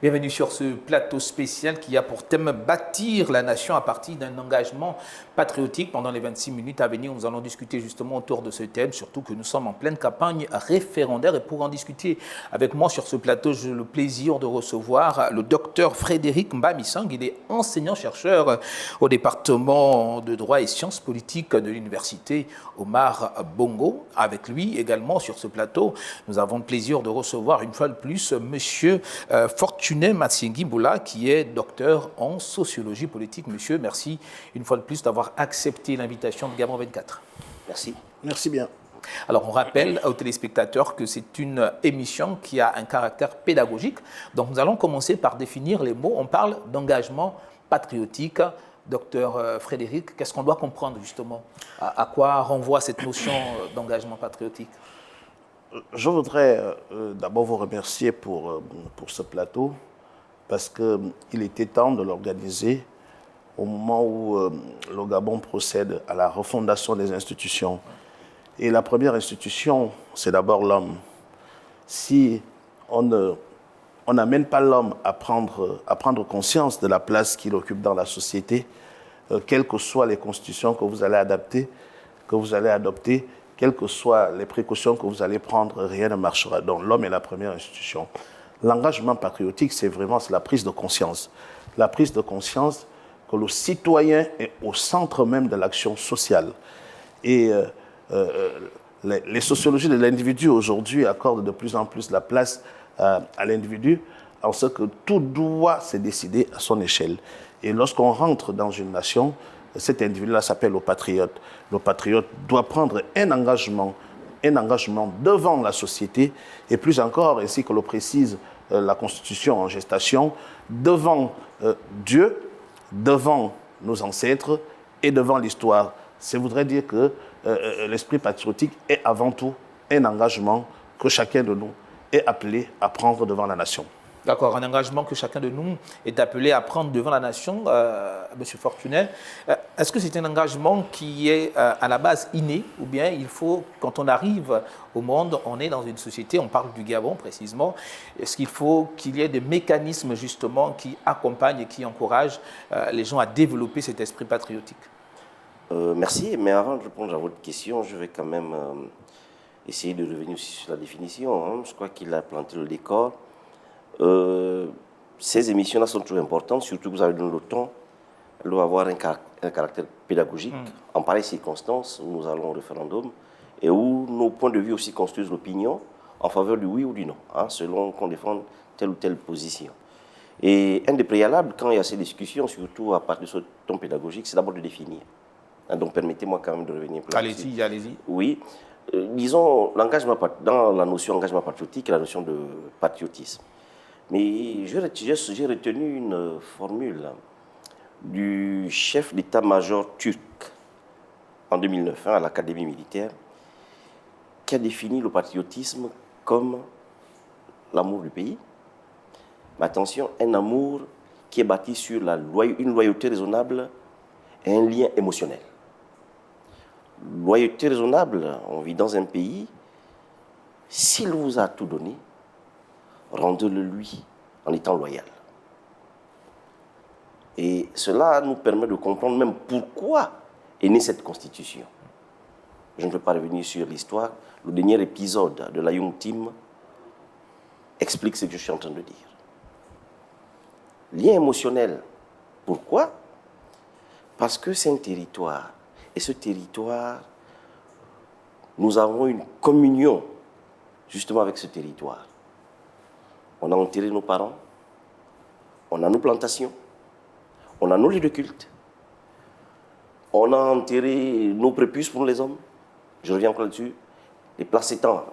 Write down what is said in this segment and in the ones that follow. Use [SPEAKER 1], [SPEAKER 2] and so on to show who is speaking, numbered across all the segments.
[SPEAKER 1] Bienvenue sur ce plateau spécial qui a pour thème bâtir la nation à partir d'un engagement patriotique. Pendant les 26 minutes à venir, nous allons discuter justement autour de ce thème, surtout que nous sommes en pleine campagne référendaire. Et pour en discuter avec moi sur ce plateau, j'ai le plaisir de recevoir le docteur Frédéric Mbamisang. Il est enseignant-chercheur au département de droit et sciences politiques de l'université Omar Bongo. Avec lui également sur ce plateau, nous avons le plaisir de recevoir une fois de plus monsieur Fortuné Matsingi-Boula, qui est docteur en sociologie politique. Monsieur, merci une fois de plus d'avoir accepté l'invitation de Gabon 24.
[SPEAKER 2] Merci.
[SPEAKER 3] Merci bien.
[SPEAKER 1] Alors, on rappelle aux téléspectateurs que c'est une émission qui a un caractère pédagogique. Donc, nous allons commencer par définir les mots. On parle d'engagement patriotique. Docteur Frédéric, qu'est-ce qu'on doit comprendre justement? À quoi renvoie cette notion d'engagement patriotique?
[SPEAKER 3] Je voudrais d'abord vous remercier pour ce plateau parce qu'il était temps de l'organiser au moment où le Gabon procède à la refondation des institutions. Et la première institution, c'est d'abord l'homme. Si on n'amène pas l'homme à prendre conscience de la place qu'il occupe dans la société, quelles que soient les constitutions que vous allez adopter, quelles que soient les précautions que vous allez prendre, rien ne marchera. Donc l'homme est la première institution. L'engagement patriotique, c'est la prise de conscience. La prise de conscience que le citoyen est au centre même de l'action sociale. Et les sociologies de l'individu aujourd'hui accordent de plus en plus la place à l'individu en ce que tout doit se décider à son échelle. Et lorsqu'on rentre dans une nation, cet individu-là s'appelle le patriote. Le patriote doit prendre un engagement devant la société et plus encore, ainsi que le précise la Constitution en gestation, devant Dieu, devant nos ancêtres et devant l'histoire. Ça voudrait dire que l'esprit patriotique est avant tout un engagement que chacun de nous est appelé à prendre devant la nation.
[SPEAKER 1] D'accord, un engagement que chacun de nous est appelé à prendre devant la nation, M. Fortuné. Est-ce que c'est un engagement qui est à la base inné ou bien il faut, quand on arrive au monde, on est dans une société, on parle du Gabon précisément, est-ce qu'il faut qu'il y ait des mécanismes justement qui accompagnent et qui encouragent les gens à développer cet esprit patriotique?
[SPEAKER 2] Merci, mais avant de répondre à votre question, je vais quand même essayer de revenir aussi sur la définition. Hein. Je crois qu'il a planté le décor. Ces émissions-là sont toujours importantes, surtout que vous avez donné le ton. Elles doivent avoir un caractère pédagogique. En pareille circonstance, où nous allons au référendum et où nos points de vue aussi construisent l'opinion en faveur du oui ou du non, hein, selon qu'on défende telle ou telle position. Et un des préalables, quand il y a ces discussions, surtout à partir de ce ton pédagogique, c'est d'abord de définir. Hein, donc permettez-moi quand même de revenir plus là-dessus.
[SPEAKER 1] Allez-y, allez-y.
[SPEAKER 2] Oui. Disons, dans la notion d'engagement patriotique et la notion de patriotisme. Mais j'ai retenu une formule du chef d'état-major turc en 2009 à l'Académie militaire qui a défini le patriotisme comme l'amour du pays. Mais attention, un amour qui est bâti sur une loyauté raisonnable et un lien émotionnel. Loyauté raisonnable, on vit dans un pays, s'il vous a tout donné, rendez-le lui en étant loyal. Et cela nous permet de comprendre même pourquoi est née cette constitution. Je ne veux pas revenir sur l'histoire. Le dernier épisode de la Young Team explique ce que je suis en train de dire. Lien émotionnel. Pourquoi? Parce que c'est un territoire. Et ce territoire, nous avons une communion justement avec ce territoire. On a enterré nos parents, on a nos plantations, on a nos lieux de culte, on a enterré nos prépuces pour les hommes. Je reviens encore là-dessus. Les placenta,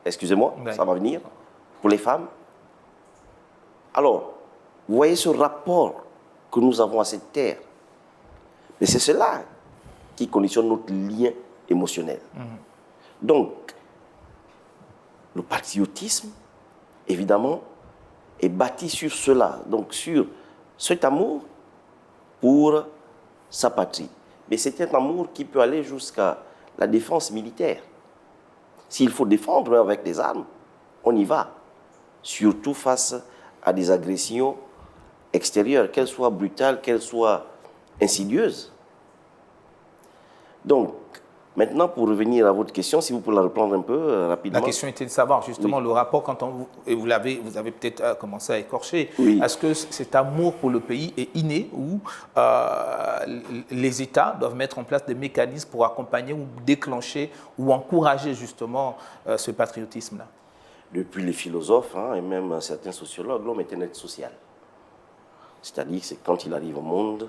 [SPEAKER 2] excusez-moi, oui. Ça va venir. Pour les femmes. Alors, vous voyez ce rapport que nous avons à cette terre. Mais c'est cela qui conditionne notre lien émotionnel. Donc, le patriotisme, évidemment, est bâti sur cela, donc sur cet amour pour sa patrie. Mais c'est un amour qui peut aller jusqu'à la défense militaire. S'il faut défendre avec des armes, on on y va, surtout face à des agressions extérieures, qu'elles soient brutales, qu'elles soient insidieuses. Donc, maintenant, pour revenir à votre question, si vous pouvez la reprendre un peu rapidement.
[SPEAKER 1] La question était de savoir justement
[SPEAKER 2] Oui.
[SPEAKER 1] le rapport, quand et vous avez peut-être commencé à écorcher,
[SPEAKER 2] Oui.
[SPEAKER 1] est-ce que cet amour pour le pays est inné ou les États doivent mettre en place des mécanismes pour accompagner ou déclencher ou encourager justement ce patriotisme-là?
[SPEAKER 2] Depuis les philosophes et même certains sociologues, l'homme est un être social. C'est-à-dire que c'est quand il arrive au monde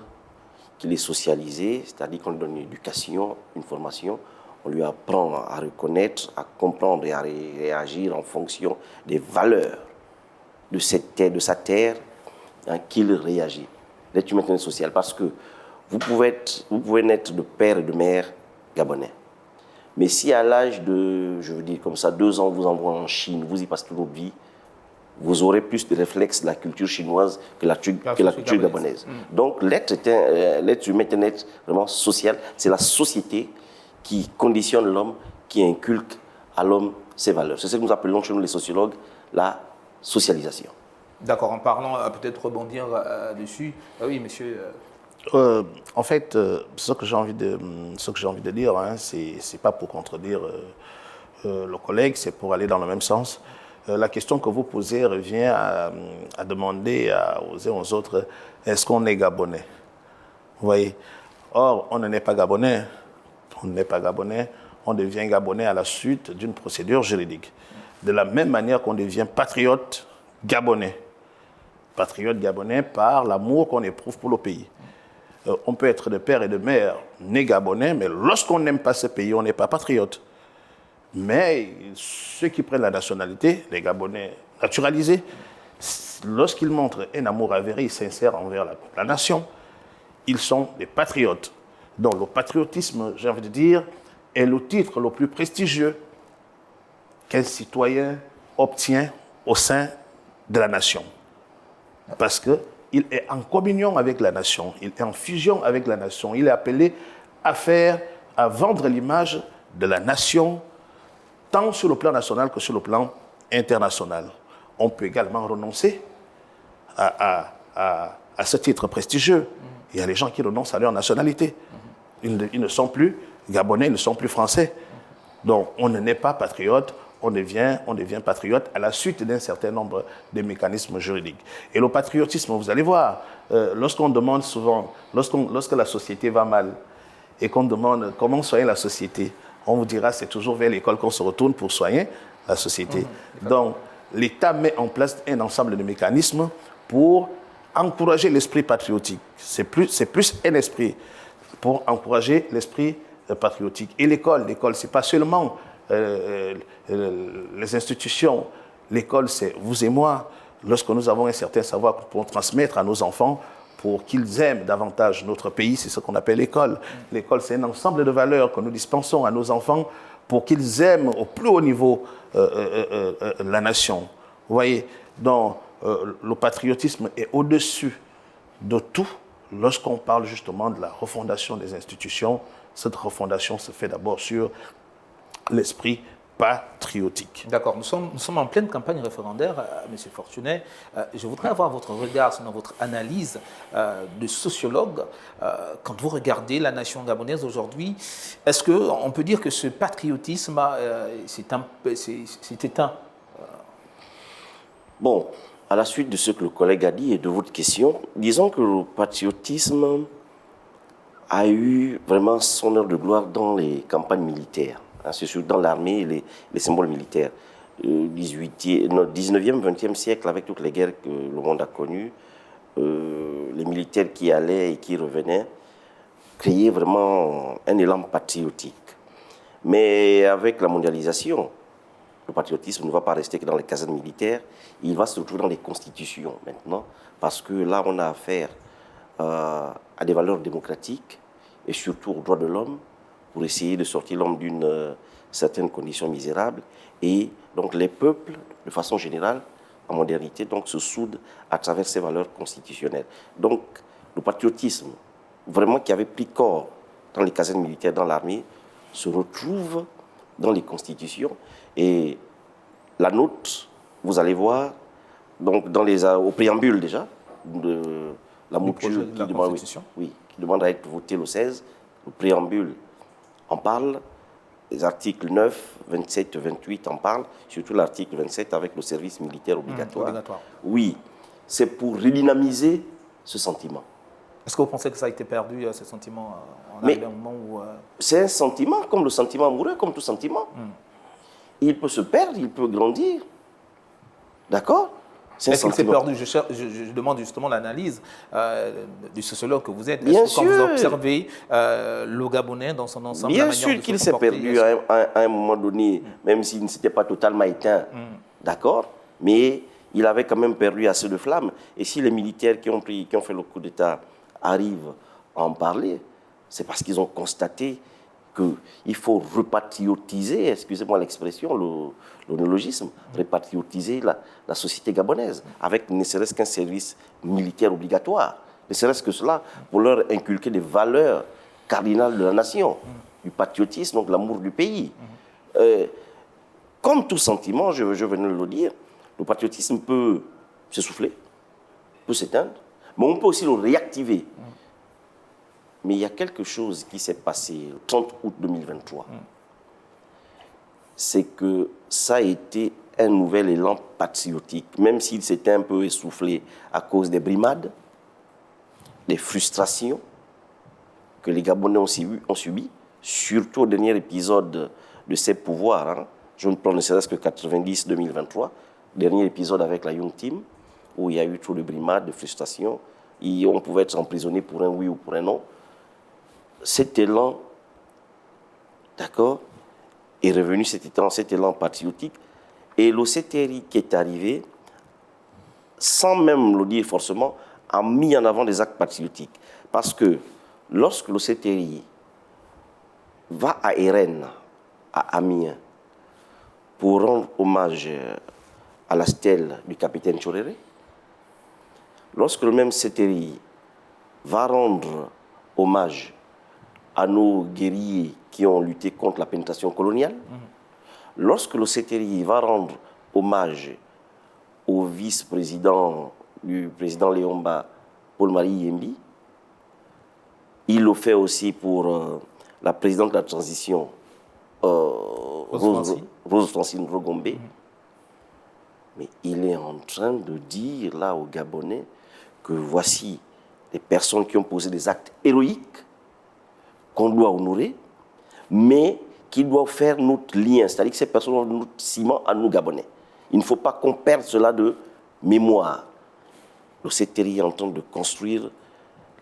[SPEAKER 2] qu'il est socialisé, c'est-à-dire qu'on lui donne une éducation, une formation, on lui apprend à reconnaître, à comprendre et à réagir en fonction des valeurs de cette terre, de sa terre, qu'il réagit. L'être humain est un être social parce que vous pouvez naître de père et de mère gabonais. Mais si à l'âge de, je veux dire comme ça, 2 ans, vous envoie en Chine, vous y passez toute votre vie, vous aurez plus de réflexes de la culture chinoise que la culture gabonaise. Donc l'être humain est un être vraiment social. C'est la société qui conditionne l'homme, qui inculque à l'homme ses valeurs. C'est ce que nous appelons chez nous les sociologues la socialisation.
[SPEAKER 1] D'accord, en parlant, peut-être rebondir dessus. Oui, monsieur.
[SPEAKER 3] En fait, ce que j'ai envie de dire, c'est pas pour contredire le collègue, c'est pour aller dans le même sens. La question que vous posez revient à demander aux uns aux autres, est-ce qu'on est gabonais? Vous voyez? Or, on n'est pas gabonais. On n'est pas gabonais. On devient gabonais à la suite d'une procédure juridique. De la même manière qu'on devient patriote gabonais. Patriote gabonais par l'amour qu'on éprouve pour le pays. On peut être de père et de mère nés gabonais, mais lorsqu'on n'aime pas ce pays, on n'est pas patriote. Mais ceux qui prennent la nationalité, les Gabonais naturalisés, lorsqu'ils montrent un amour avéré et sincère envers la nation, ils sont des patriotes. Donc le patriotisme, j'ai envie de dire, est le titre le plus prestigieux qu'un citoyen obtient au sein de la nation. Parce qu'il est en communion avec la nation, il est en fusion avec la nation, il est appelé à vendre l'image de la nation, tant sur le plan national que sur le plan international. On peut également renoncer à ce titre prestigieux. Il y a des gens qui renoncent à leur nationalité. Ils ne sont plus gabonais, ils ne sont plus français. Donc on ne naît pas patriote, on devient patriote à la suite d'un certain nombre de mécanismes juridiques. Et le patriotisme, vous allez voir, lorsqu'on demande souvent, lorsque la société va mal, et qu'on demande comment soigner la société, on vous dira que c'est toujours vers l'école qu'on se retourne pour soigner la société. Donc, l'État met en place un ensemble de mécanismes pour encourager l'esprit patriotique. C'est plus un esprit pour encourager l'esprit patriotique. Et l'école, ce n'est pas seulement les institutions. L'école, c'est vous et moi. Lorsque nous avons un certain savoir pour transmettre à nos enfants, pour qu'ils aiment davantage notre pays, c'est ce qu'on appelle l'école. L'école, c'est un ensemble de valeurs que nous dispensons à nos enfants pour qu'ils aiment au plus haut niveau la nation. Vous voyez, donc le patriotisme est au-dessus de tout. Lorsqu'on parle justement de la refondation des institutions, cette refondation se fait d'abord sur l'esprit patriotique.
[SPEAKER 1] D'accord, nous sommes en pleine campagne référendaire, M. Fortunet. Je voudrais avoir votre regard, selon votre analyse de sociologue. Quand vous regardez la nation gabonaise aujourd'hui, est-ce qu'on peut dire que ce patriotisme s'est éteint?
[SPEAKER 2] Bon, à la suite de ce que le collègue a dit et de votre question, disons que le patriotisme a eu vraiment son heure de gloire dans les campagnes militaires. C'est sûr, dans l'armée et les symboles militaires. 19e, 20e siècle, avec toutes les guerres que le monde a connues, les militaires qui allaient et qui revenaient créaient vraiment un élan patriotique. Mais avec la mondialisation, le patriotisme ne va pas rester que dans les casernes militaires, il va se retrouver dans les constitutions maintenant, parce que là, on a affaire à des valeurs démocratiques et surtout aux droits de l'homme, pour essayer de sortir l'homme d'une certaine condition misérable. Et donc les peuples, de façon générale, en modernité, donc, se soudent à travers ces valeurs constitutionnelles. Donc le patriotisme, vraiment qui avait pris corps dans les casernes militaires, dans l'armée, se retrouve dans les constitutions. Et la nôtre, vous allez voir, donc au préambule déjà, de la mouture
[SPEAKER 1] de la Constitution.
[SPEAKER 2] qui demande à être votée le 16, le préambule en parle, les articles 9, 27, 28 en parlent, surtout l'article 27 avec le service militaire obligatoire. Oui, c'est pour redynamiser ce sentiment.
[SPEAKER 1] Est-ce que vous pensez que ça a été perdu, ce sentiment, en un moment où...
[SPEAKER 2] C'est un sentiment, comme le sentiment amoureux, comme tout sentiment. Il peut se perdre, il peut grandir. D'accord?
[SPEAKER 1] Est-ce qu'il s'est perdu? Je demande justement l'analyse du sociologue que vous êtes.
[SPEAKER 2] Bien
[SPEAKER 1] sûr. Quand vous observez le Gabonais dans son ensemble,
[SPEAKER 2] bien sûr qu'il s'est perdu à un moment donné, même s'il ne s'était pas totalement éteint. D'accord? Mais il avait quand même perdu assez de flammes. Et si les militaires qui ont fait le coup d'État arrivent à en parler, c'est parce qu'ils ont constaté qu'il faut repatriotiser, excusez-moi l'expression, le néologisme, repatriotiser la société gabonaise, avec ne serait-ce qu'un service militaire obligatoire, ne serait-ce que cela, pour leur inculquer des valeurs cardinales de la nation, du patriotisme, donc l'amour du pays. Comme tout sentiment, je venais de le dire, le patriotisme peut s'essouffler, peut s'éteindre, mais on peut aussi le réactiver. Mais il y a quelque chose qui s'est passé le 30 août 2023. C'est que ça a été un nouvel élan patriotique, même s'il s'était un peu essoufflé à cause des brimades, des frustrations que les Gabonais ont subies, surtout au dernier épisode de ces pouvoirs. Hein. Je ne prends ne serait-ce que 90-2023, dernier épisode avec la Young Team, où il y a eu trop de brimades, de frustrations, et on pouvait être emprisonné pour un oui ou pour un non. Cet élan, d'accord, est revenu, cet élan patriotique, et l'OCTRI qui est arrivé, sans même le dire forcément, a mis en avant des actes patriotiques. Parce que lorsque l'OCTRI va à Eren, à Amiens, pour rendre hommage à la stèle du capitaine Tchoréré, lorsque le même CTRI va rendre hommage à nos guerriers qui ont lutté contre la pénétration coloniale, lorsque le CTRI va rendre hommage au vice-président du président Léomba, Paul-Marie Yembi, il le fait aussi pour la présidente de la transition, Rose Francine Rogombe. Mais il est en train de dire là aux Gabonais que voici des personnes qui ont posé des actes héroïques qu'on doit honorer, mais qui doivent faire notre lien. C'est-à-dire que ces personnes ont notre ciment à nous Gabonais. Il ne faut pas qu'on perde cela de mémoire. Le CTRI est en train de construire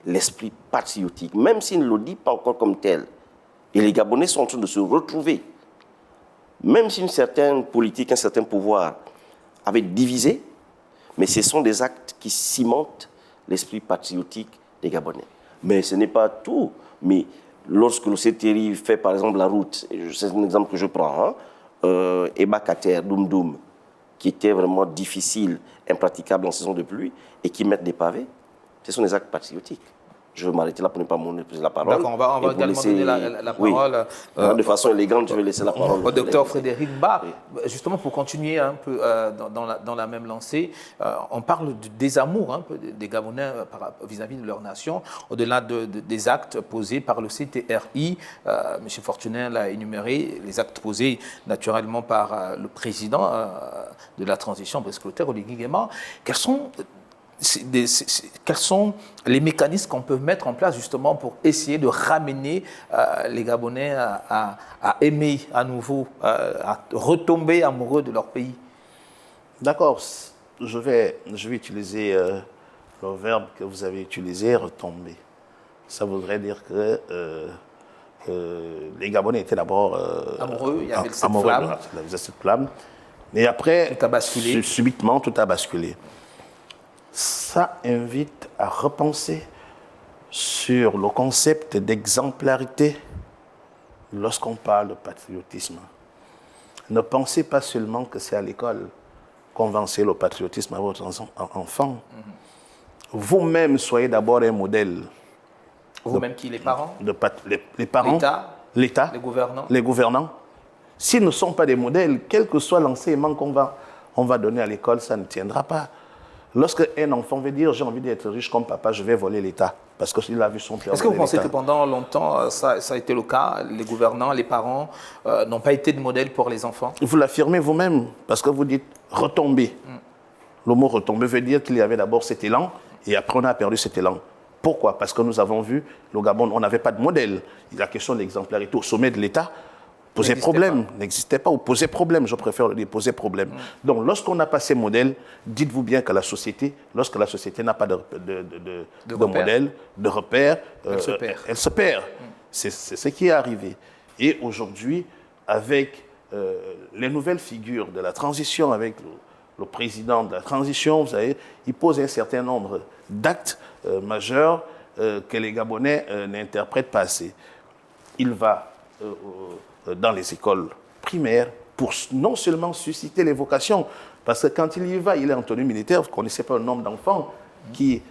[SPEAKER 2] l'esprit patriotique, même s'il ne le dit pas encore comme tel. Et les Gabonais sont en train de se retrouver. Même si une certaine politique, un certain pouvoir avait divisé, mais ce sont des actes qui cimentent l'esprit patriotique des Gabonais. Mais ce n'est pas tout. Mais lorsque le CTRI fait par exemple la route, c'est un exemple que je prends, Eba-Kater, Doum-Doum, qui était vraiment difficile, impraticable en saison de pluie, et qui mettent des pavés, ce sont des actes patriotiques. Je vais m'arrêter là pour ne pas monopoliser la parole.
[SPEAKER 1] D'accord, on va également donner la parole.
[SPEAKER 2] Oui. De façon élégante, je vais laisser la parole
[SPEAKER 1] au docteur Frédéric Ba. Oui. Justement, pour continuer un peu dans la même lancée, on parle du désamour un peu des Gabonais vis-à-vis de leur nation, au-delà des actes posés par le CTRI. M. Fortuné l'a énuméré, les actes posés naturellement par le président de la transition, Brice-Clotaire Oligui Nguema. Quels sont les mécanismes qu'on peut mettre en place justement pour essayer de ramener les Gabonais à aimer à nouveau, à retomber amoureux de leur pays? D'accord,
[SPEAKER 3] je vais utiliser le verbe que vous avez utilisé, retomber. Ça voudrait dire que les Gabonais étaient d'abord
[SPEAKER 1] amoureux, il y avait cette flamme.
[SPEAKER 3] Il y avait cette flamme. Et après,
[SPEAKER 1] tout a basculé.
[SPEAKER 3] Subitement, tout a basculé. Ça invite à repenser sur le concept d'exemplarité lorsqu'on parle de patriotisme. Ne pensez pas seulement que c'est à l'école qu'on va enseigner le patriotisme à votre enfant. Vous-même, soyez d'abord un modèle.
[SPEAKER 1] Vous-même qui, les parents?
[SPEAKER 3] Les parents, l'État, les gouvernants. S'ils ne sont pas des modèles, quel que soit l'enseignement qu'on va on va donner à l'école, ça ne tiendra pas. Lorsque un enfant veut dire, j'ai envie d'être riche comme papa, je vais voler l'État, parce qu'il a vu son père.
[SPEAKER 1] Est-ce que vous pensez que pendant longtemps, ça a été le cas? Les gouvernants, les parents n'ont pas été de modèle pour les enfants?
[SPEAKER 3] Vous l'affirmez vous-même, parce que vous dites retomber. Le mot retomber veut dire qu'il y avait d'abord cet élan, et après on a perdu cet élan. Pourquoi? Parce que nous avons vu, le Gabon, on n'avait pas de modèle. La question de l'exemplarité au sommet de l'État posait problème, n'existait pas, ou posait problème, je préfère le dire, posait problème. Donc lorsqu'on n'a pas ces modèles, dites-vous bien que la société, lorsque la société n'a pas de modèle, de repère, elle se perd. C'est ce qui est arrivé. Et aujourd'hui, avec les nouvelles figures de la transition, avec le président de la transition, vous savez, il pose un certain nombre d'actes majeurs que les Gabonais n'interprètent pas assez. Il va dans les écoles primaires pour non seulement susciter les vocations, parce que quand il y va, il est en tenue militaire, vous ne connaissez pas le nombre d'enfants qu'il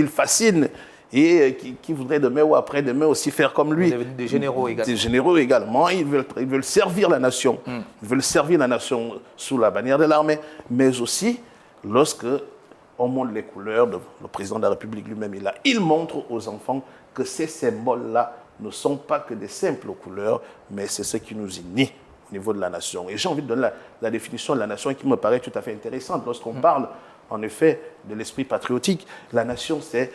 [SPEAKER 3] fascine et qui voudraient demain ou après-demain aussi faire comme lui.
[SPEAKER 1] Des généraux également.
[SPEAKER 3] Des généraux également. Ils veulent servir la nation. Ils veulent servir la nation sous la bannière de l'armée, mais aussi lorsque on montre les couleurs, le président de la République lui-même est là. Il montre aux enfants que ces symboles-là ne sont pas que des simples couleurs, mais c'est ce qui nous unit au niveau de la nation. Et j'ai envie de donner la définition de la nation qui me paraît tout à fait intéressante. Lorsqu'on parle, en effet, de l'esprit patriotique, la nation, c'est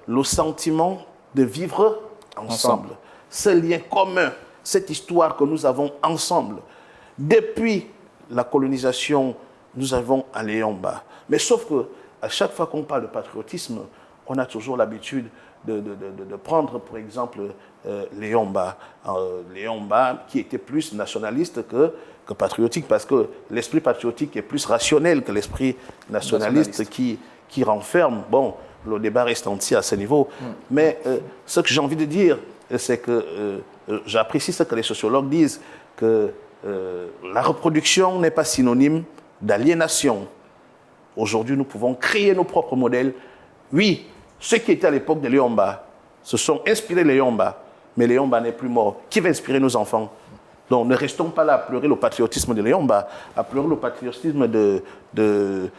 [SPEAKER 3] le sentiment de vivre ensemble. Ce lien commun, cette histoire que nous avons ensemble. Depuis la colonisation, nous avons à Léomba. Mais sauf que à chaque fois qu'on parle de patriotisme, on a toujours l'habitude de prendre, par exemple, Léomba. Léomba, qui était plus nationaliste que patriotique, parce que l'esprit patriotique est plus rationnel que l'esprit nationaliste qui renferme. Bon, le débat reste entier à ce niveau. Mais ce que j'ai envie de dire, c'est que j'apprécie ce que les sociologues disent, que la reproduction n'est pas synonyme d'aliénation. Aujourd'hui, nous pouvons créer nos propres modèles. Oui, ceux qui étaient à l'époque de Léomba se sont inspirés de Léomba, mais Léomba n'est plus mort. Qui va inspirer nos enfants? Donc ne restons pas là à pleurer le patriotisme de Léomba, à pleurer le patriotisme de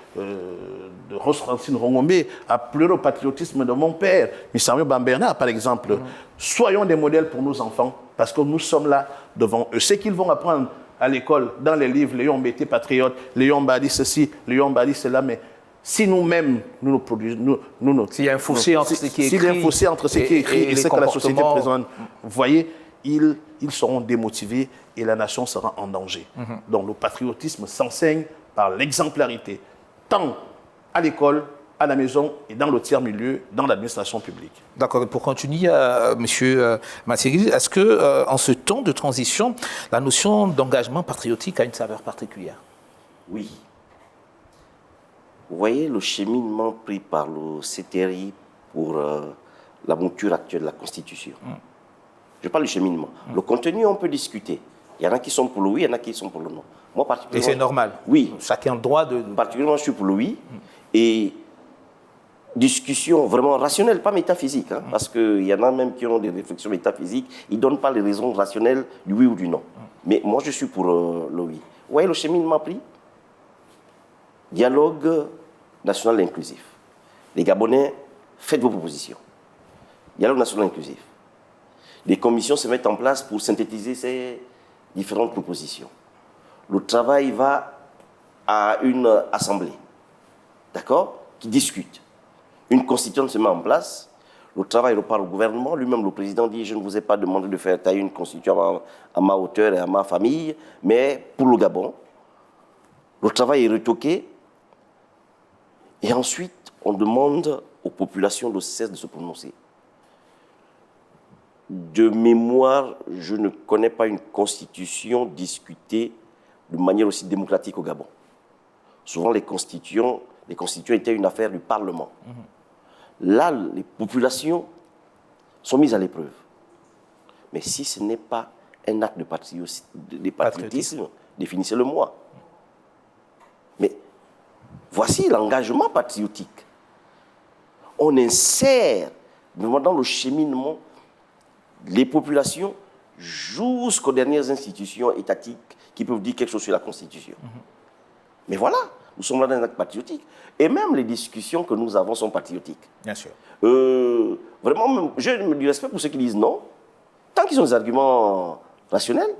[SPEAKER 3] Ross Francine Rongombe, à pleurer le patriotisme de mon père, Missario Bamberna, par exemple. Soyons des modèles pour nos enfants, parce que nous sommes là devant eux. Ce qu'ils vont apprendre à l'école, dans les livres, Léomba était patriote, Léomba a dit ceci, Léomba a dit cela, mais si nous-mêmes, nous produisons...
[SPEAKER 1] S'il y a un fossé entre ce qui est écrit,
[SPEAKER 3] s'il y a un fossé entre ce qui est écrit et ce que la société présente, vous voyez, ils seront démotivés et la nation sera en danger. Donc le patriotisme s'enseigne par l'exemplarité, tant à l'école, à la maison et dans le tiers-milieu, dans l'administration publique.
[SPEAKER 1] D'accord. Pour continuer, M. Matsiri, est-ce que en ce temps de transition, la notion d'engagement patriotique a une saveur particulière?
[SPEAKER 2] Oui. Vous voyez le cheminement pris par le CTRI pour la mouture actuelle de la Constitution. Je parle du cheminement. Le contenu, on peut discuter. Il y en a qui sont pour le oui, il y en a qui sont pour le non. Moi, particulièrement...
[SPEAKER 1] Et c'est normal.
[SPEAKER 2] Oui.
[SPEAKER 1] Chacun a le droit de...
[SPEAKER 2] Particulièrement, je suis pour le oui. Et discussion vraiment rationnelle, pas métaphysique. Parce qu'il y en a même qui ont des réflexions métaphysiques. Ils ne donnent pas les raisons rationnelles du oui ou du non. Mais moi, je suis pour le oui. Vous voyez le cheminement pris? Dialogue national inclusif. Les Gabonais, faites vos propositions. Dialogue national inclusif. Les commissions se mettent en place pour synthétiser ces différentes propositions. Le travail va à une assemblée, d'accord, qui discute. Une constituante se met en place. Le travail repart au gouvernement. Lui-même, le président dit « Je ne vous ai pas demandé de faire tailler une constituante à ma hauteur et à ma famille, mais pour le Gabon. » Le travail est retoqué. Et ensuite, on demande aux populations de cesser de se prononcer. De mémoire, je ne connais pas une constitution discutée de manière aussi démocratique au Gabon. Souvent, les constituants étaient une affaire du Parlement. Là, les populations sont mises à l'épreuve. Mais si ce n'est pas un acte de patriotisme, définissez-le moi. Mais voici l'engagement patriotique. On insère vraiment dans le cheminement les populations jusqu'aux dernières institutions étatiques qui peuvent dire quelque chose sur la Constitution. Mais voilà, nous sommes là dans un acte patriotique. Et même les discussions que nous avons sont patriotiques.
[SPEAKER 1] Bien sûr.
[SPEAKER 2] Vraiment, j'ai du respect pour ceux qui disent non, tant qu'ils ont des arguments rationnels.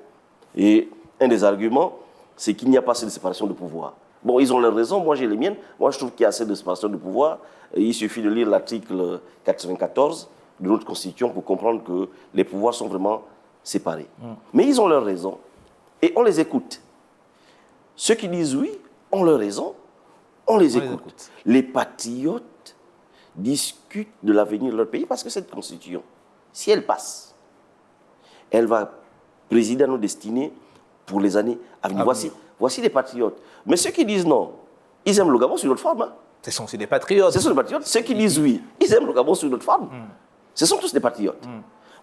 [SPEAKER 2] Et un des arguments, c'est qu'il n'y a pas assez de séparation de pouvoir. Bon, ils ont leurs raisons, moi j'ai les miennes. Moi je trouve qu'il y a assez de séparation de pouvoir. Et il suffit de lire l'article 94 de notre Constitution pour comprendre que les pouvoirs sont vraiment séparés. Mais ils ont leurs raisons. Et on les écoute. Ceux qui disent oui ont leurs raisons, on les écoute. Les patriotes discutent de l'avenir de leur pays parce que cette Constitution, si elle passe, elle va présider à nos destinées pour les années à venir. Voici les patriotes. Mais ceux qui disent non, ils aiment le Gabon sur notre forme. Hein.
[SPEAKER 1] Ce sont aussi des patriotes.
[SPEAKER 2] Ce sont des patriotes. Ceux qui disent oui, ils aiment le Gabon sur notre forme. Ce sont tous des patriotes.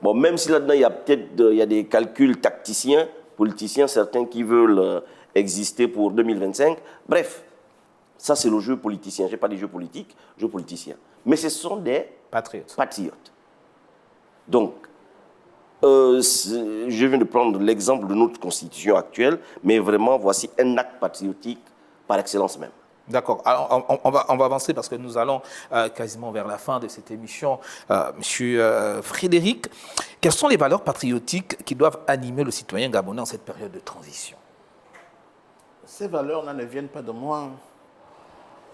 [SPEAKER 2] Bon, même si là-dedans, il y a peut-être des calculs tacticiens, politiciens, certains qui veulent exister pour 2025. Bref, ça c'est le jeu politicien. Je n'ai pas dit jeu politique, jeu politicien. Mais ce sont des patriotes. Donc, je viens de prendre l'exemple de notre constitution actuelle, mais vraiment, voici un acte patriotique par excellence même.
[SPEAKER 1] D'accord. Alors, on va avancer parce que nous allons quasiment vers la fin de cette émission. Monsieur Frédéric, quelles sont les valeurs patriotiques qui doivent animer le citoyen gabonais en cette période de transition?
[SPEAKER 3] Ces valeurs-là ne viennent pas de moi,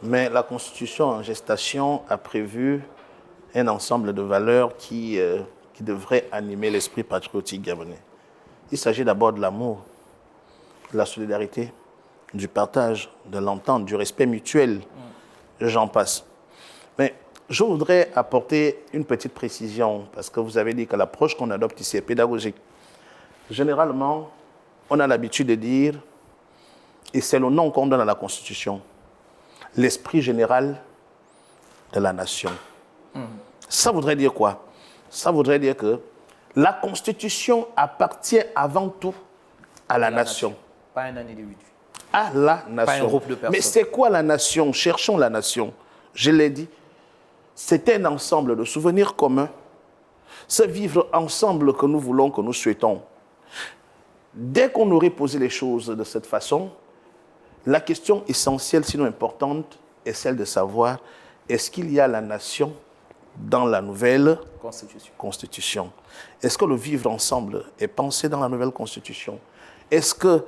[SPEAKER 3] mais la Constitution en gestation a prévu un ensemble de valeurs qui devraient animer l'esprit patriotique gabonais. Il s'agit d'abord de l'amour, de la solidarité, du partage, de l'entente, du respect mutuel, j'en passe. Mais je voudrais apporter une petite précision, parce que vous avez dit que l'approche qu'on adopte ici est pédagogique. Généralement, on a l'habitude de dire, et c'est le nom qu'on donne à la Constitution, l'esprit général de la nation. Ça voudrait dire quoi? Ça voudrait dire que la Constitution appartient avant tout à la nation.
[SPEAKER 1] Pas un individu.
[SPEAKER 3] À la nation.
[SPEAKER 1] Pas un groupe de personnes.
[SPEAKER 3] Mais c'est quoi la nation? Cherchons la nation. Je l'ai dit, c'est un ensemble de souvenirs communs. C'est vivre ensemble que nous voulons, que nous souhaitons. Dès qu'on aurait posé les choses de cette façon, la question essentielle, sinon importante, est celle de savoir est-ce qu'il y a la nation dans la nouvelle Constitution? Est-ce que le vivre ensemble est pensé dans la nouvelle Constitution? Est-ce que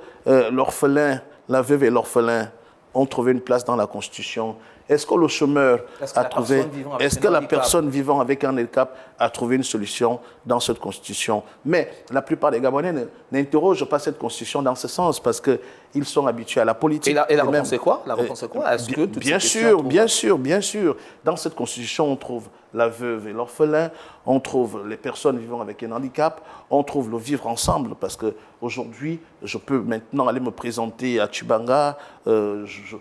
[SPEAKER 3] l'orphelin, la veuve et l'orphelin ont trouvé une place dans la Constitution? Est-ce que le chômeur a trouvé... Est-ce que la personne vivant avec un handicap a trouvé une solution dans cette Constitution? Mais la plupart des Gabonais n'interrogent pas cette Constitution dans ce sens parce qu'ils sont habitués à la politique.
[SPEAKER 1] Et la réponse c'est quoi? La réponse c'est quoi? Est-ce que
[SPEAKER 3] bien sûr. Dans cette Constitution, on trouve la veuve et l'orphelin, on trouve les personnes vivant avec un handicap, on trouve le vivre ensemble parce qu'aujourd'hui, je peux maintenant aller me présenter à Tchibanga, je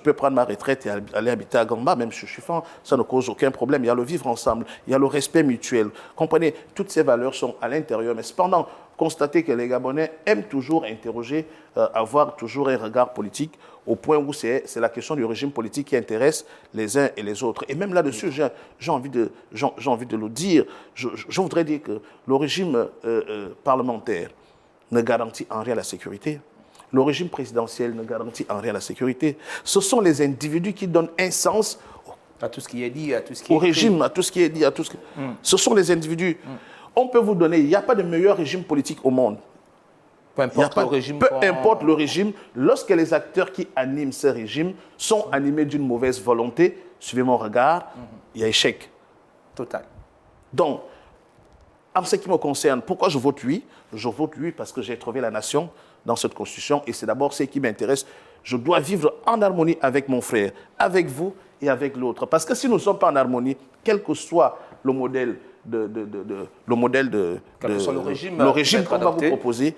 [SPEAKER 3] peux prendre ma retraite et aller habiter à Gamba, même si je suis fan, ça ne cause aucun problème. Il y a le vivre ensemble, il y a le respect mutuel. Comprenez, toutes ces valeurs sont à l'intérieur, mais cependant, constatez que les Gabonais aiment toujours interroger, avoir toujours un regard politique, au point où c'est la question du régime politique qui intéresse les uns et les autres. Et même là-dessus, j'ai envie de le dire, je voudrais dire que le régime parlementaire ne garantit en rien la sécurité. Le régime présidentiel ne garantit en rien la sécurité. Ce sont les individus qui donnent un sens
[SPEAKER 1] à tout ce qui est dit, à tout ce qui est
[SPEAKER 3] au régime, à tout ce qui est dit, Ce sont les individus. On peut vous donner, il n'y a pas de meilleur régime politique au monde.
[SPEAKER 1] Peu importe
[SPEAKER 3] le régime, lorsque les acteurs qui animent ce régime sont animés d'une mauvaise volonté, suivez mon regard, il y a échec.
[SPEAKER 1] Total.
[SPEAKER 3] Donc, en ce qui me concerne, pourquoi je vote oui? Je vote oui parce que j'ai trouvé la nation dans cette Constitution et c'est d'abord ce qui m'intéresse. Je dois vivre en harmonie avec mon frère, avec vous et avec l'autre. Parce que si nous ne sommes pas en harmonie, quel que soit le modèle le régime qu'on va vous proposer,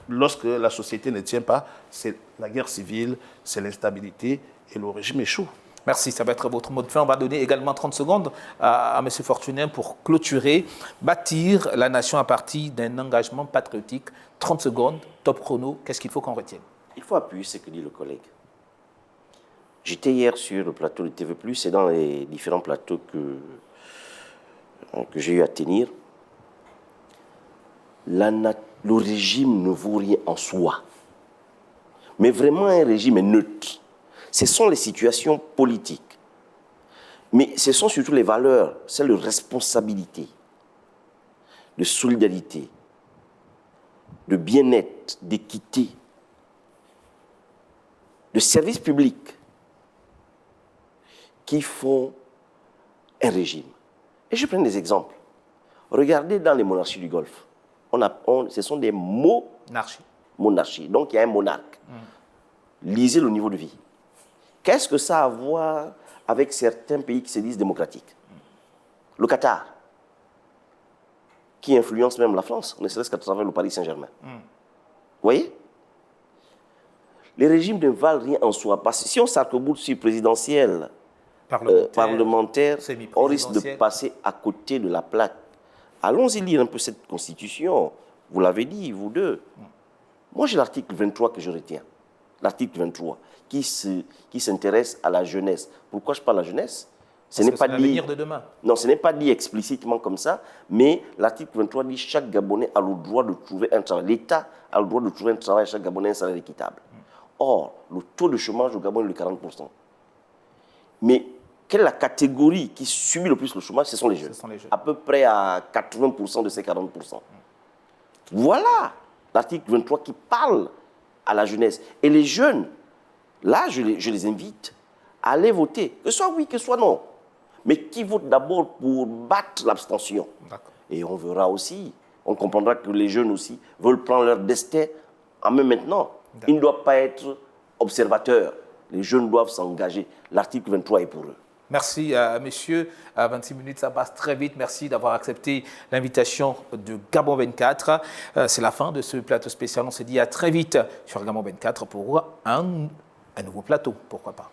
[SPEAKER 3] lorsque la société ne tient pas, c'est la guerre civile, c'est l'instabilité et le régime échoue.
[SPEAKER 1] Merci, ça va être votre mot de fin. On va donner également 30 secondes à M. Fortuné pour clôturer, bâtir la nation à partir d'un engagement patriotique. 30 secondes, top chrono, qu'est-ce qu'il faut qu'on retienne?
[SPEAKER 2] Il faut appuyer ce que dit le collègue. J'étais hier sur le plateau de TV+, et dans les différents plateaux que j'ai eu à tenir, le régime ne vaut rien en soi. mais vraiment un régime neutre. Ce sont les situations politiques. Mais ce sont surtout les valeurs, celles de responsabilité, de solidarité, de bien-être, d'équité, de service public qui font un régime. Et je prends des exemples. Regardez dans les monarchies du Golfe. Ce sont des monarchies. Donc il y a un monarque. Lisez le niveau de vie. Qu'est-ce que ça a à voir avec certains pays qui se disent démocratiques? Le Qatar, qui influence même la France, ne serait-ce qu'à travers le Paris Saint-Germain. Vous voyez? Les régimes ne valent rien en soi. Parce que si on s'arc-boute sur présidentiel, parlementaire, on risque de passer à côté de la plaque. Allons-y lire un peu cette constitution. Vous l'avez dit, vous deux. Moi, j'ai l'article 23 que je retiens. L'article 23, qui s'intéresse à la jeunesse. Pourquoi je parle de la jeunesse?
[SPEAKER 1] Ce n'est pas dit de demain.
[SPEAKER 2] Non, ce n'est pas dit explicitement comme ça, mais l'article 23 dit que chaque Gabonais a le droit de trouver un travail. L'État a le droit de trouver un travail à chaque Gabonais, un salaire équitable. Or, le taux de chômage au Gabon est de 40%. Mais quelle est la catégorie qui subit le plus le chômage? Ce sont les jeunes. À peu près à 80% de ces 40%. Voilà l'article 23 qui parle à la jeunesse. Et les jeunes, là, je les invite à aller voter, que ce soit oui, que ce soit non. Mais qui vote d'abord pour battre l'abstention. Et on verra aussi, on comprendra que les jeunes aussi veulent prendre leur destin en main maintenant. Ils ne doivent pas être observateurs. Les jeunes doivent s'engager. L'article 23 est pour eux.
[SPEAKER 1] Merci, messieurs. 26 minutes, ça passe très vite. Merci d'avoir accepté l'invitation de Gabon 24. C'est la fin de ce plateau spécial. On se dit à très vite sur Gabon 24 pour un nouveau plateau. Pourquoi pas.